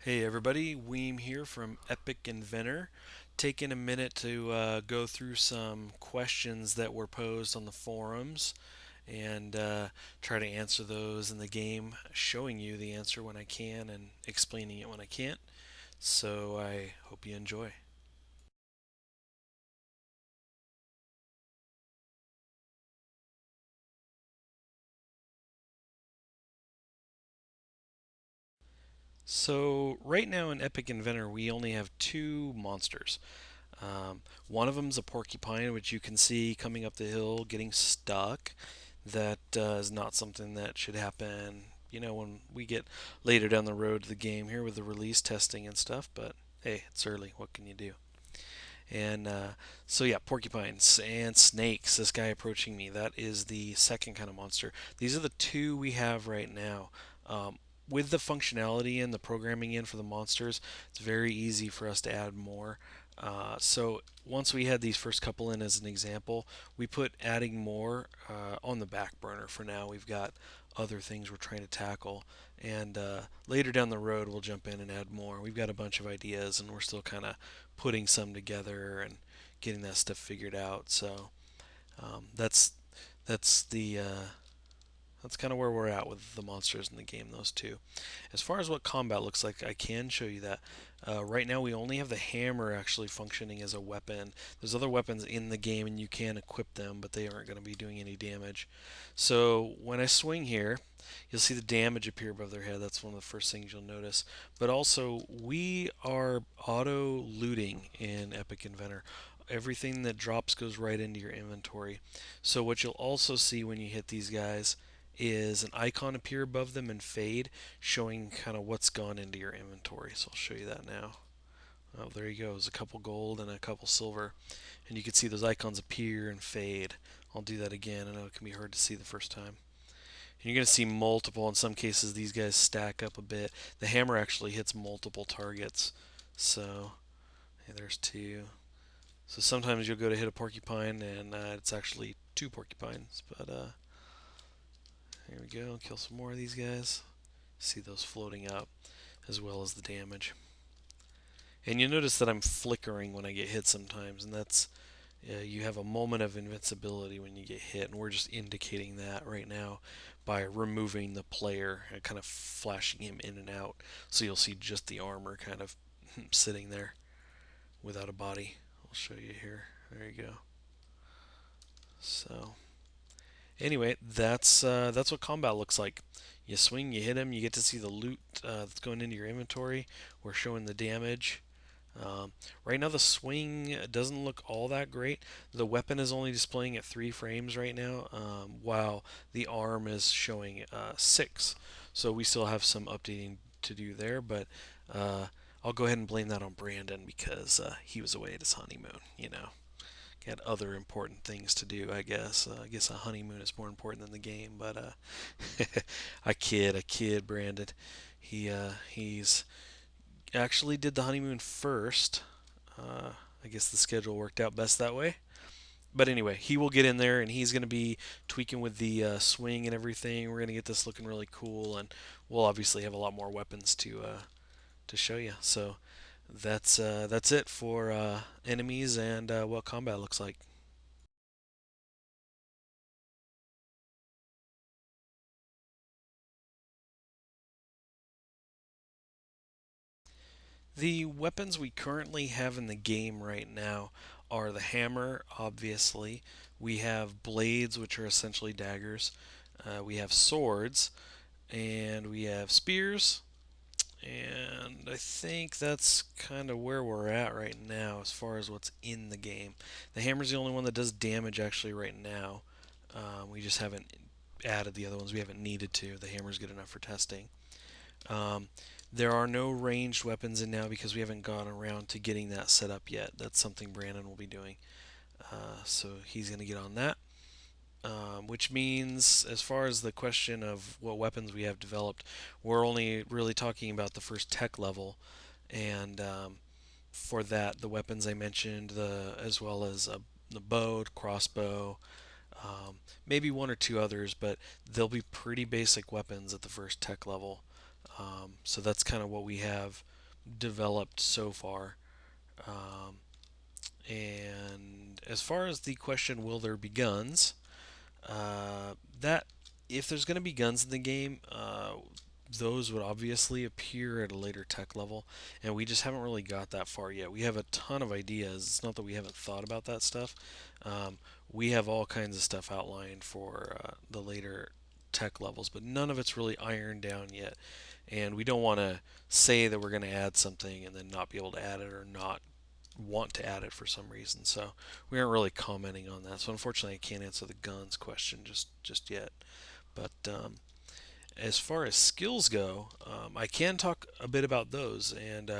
Hey everybody, Weem here from Epic Inventor. Taking a minute to go through some questions that were posed on the forums and try to answer those in the game, showing you the answer when I can and explaining it when I can't. So I hope you enjoy. So right now in Epic Inventor, we only have two monsters. One of them is a porcupine, which you can see coming up the hill, getting stuck. That is not something that should happen, when we get later down the road to the game here with the release testing and stuff. But hey, it's early. What can you do? And so yeah, porcupines and snakes. This guy approaching me. That is the second kind of monster. These are the two we have right now. With the functionality and the programming in for the monsters, it's very easy for us to add more. So once we had these first couple in as an example, we put adding more on the back burner for now. We've got other things we're trying to tackle, and later down the road we'll jump in and add more. We've got a bunch of ideas, and we're still kind of putting some together and getting that stuff figured out. So that's that's the that's kind of where we're at with the monsters in the game, those two. As far as what combat looks like, I can show you that. Right now, we only have the hammer actually functioning as a weapon. There's other weapons in the game, and you can equip them, but they aren't going to be doing any damage. So when I swing here, you'll see the damage appear above their head. That's one of the first things you'll notice. But also, we are auto looting in Epic Inventor. Everything that drops goes right into your inventory. So what you'll also see when you hit these guys is an icon appear above them and fade, showing kind of what's gone into your inventory. So I'll show you that now. Oh, there you go. There's a couple gold and a couple silver. And you can see those icons appear and fade. I'll do that again. I know it can be hard to see the first time. And you're going to see multiple. In some cases, these guys stack up a bit. The hammer actually hits multiple targets. So, hey, there's two. So sometimes you'll go to hit a porcupine and it's actually two porcupines. But here we go. Kill some more of these guys. See those floating up as well as the damage. And you notice that I'm flickering when I get hit sometimes, and that's you have a moment of invincibility when you get hit, and we're just indicating that right now by removing the player and kind of flashing him in and out. So you'll see just the armor kind of sitting there without a body. I'll show you here. There you go. So anyway, that's what combat looks like. You swing, you hit him, you get to see the loot that's going into your inventory. We're showing the damage. Right now, the swing doesn't look all that great. The weapon is only displaying at 3 frames right now, while the arm is showing 6. So we still have some updating to do there, but I'll go ahead and blame that on Brandon because he was away at his honeymoon. Had other important things to do, I guess. I guess a honeymoon is more important than the game, but I kid, Brandon. He's actually did the honeymoon first. I guess the schedule worked out best that way. But anyway, he will get in there and he's going to be tweaking with the swing and everything. We're going to get this looking really cool, and we'll obviously have a lot more weapons to show you. So that's it for enemies and what combat looks like. The weapons we currently have in the game right now are the hammer, obviously. We have blades, which are essentially daggers. We have swords, and we have spears. And I think that's kind of where we're at right now as far as what's in the game. The hammer's the only one that does damage actually right now. We just haven't added the other ones. We haven't needed to. The hammer's good enough for testing. Um, there are no ranged weapons in now because we haven't gone around to getting that set up yet. That's something Brandon will be doing. So he's going to get on that. Which means, as far as the question of what weapons we have developed, we're only really talking about the first tech level. And for that, the weapons I mentioned, as well as the bow, crossbow, maybe one or two others, but they'll be pretty basic weapons at the first tech level. So that's kind of what we have developed so far. Um, and as far as the question, will there be guns? That if there's going to be guns in the game, those would obviously appear at a later tech level, and we just haven't really got that far yet. We have a ton of ideas. It's not that we haven't thought about that stuff. Um, we have all kinds of stuff outlined for the later tech levels, but none of it's really ironed down yet. And we don't want to say that we're going to add something and then not be able to add it or not want to add it for some reason. So we aren't really commenting on that. So unfortunately, I can't answer the guns question just yet. But as far as skills go, I can talk a bit about those, and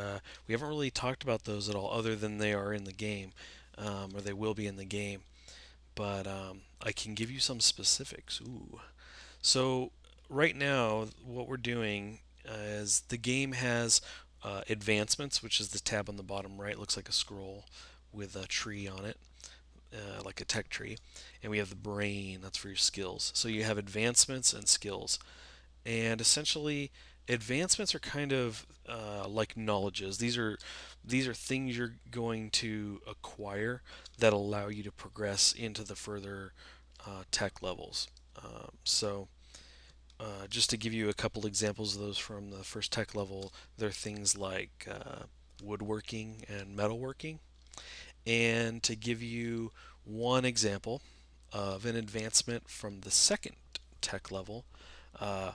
we haven't really talked about those at all, other than they are in the game, or they will be in the game. But I can give you some specifics. Ooh. So right now, what we're doing is the game has advancements, which is the tab on the bottom right, looks like a scroll with a tree on it, like a tech tree, and we have the brain. That's for your skills. So you have advancements and skills, and essentially, advancements are kind of like knowledges. These are things you're going to acquire that allow you to progress into the further tech levels. Just to give you a couple examples of those from the first tech level, there are things like woodworking and metalworking. And to give you one example of an advancement from the second tech level, uh,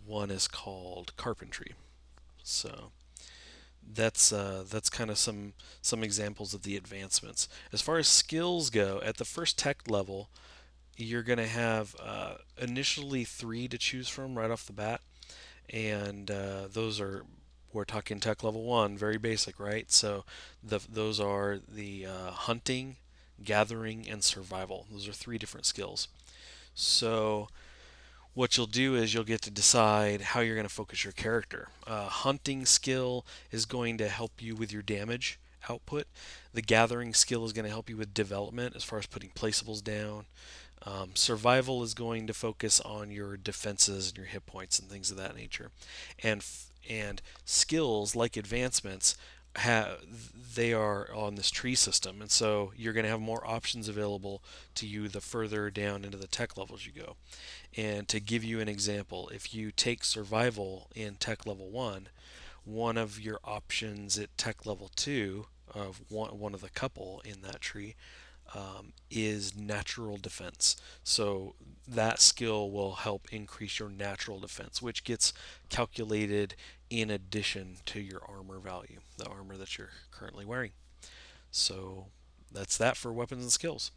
one is called carpentry. So that's kind of some examples of the advancements. As far as skills go, at the first tech level, you're going to have initially three to choose from right off the bat, and those are we're talking tech level one, very basic, right? So those are the hunting, gathering, and survival. Those are three different skills. So what you'll do is you'll get to decide how you're going to focus your character. Hunting skill is going to help you with your damage output. The gathering skill is going to help you with development as far as putting placeables down. Survival is going to focus on your defenses and your hit points and things of that nature. And skills like advancements they are on this tree system, and so you're going to have more options available to you the further down into the tech levels you go. And to give you an example, if you take survival in tech level 1, one of your options at tech level 2 of one of the couple in that tree is natural defense. So that skill will help increase your natural defense, which gets calculated in addition to your armor value, the armor that you're currently wearing. So that's that for weapons and skills.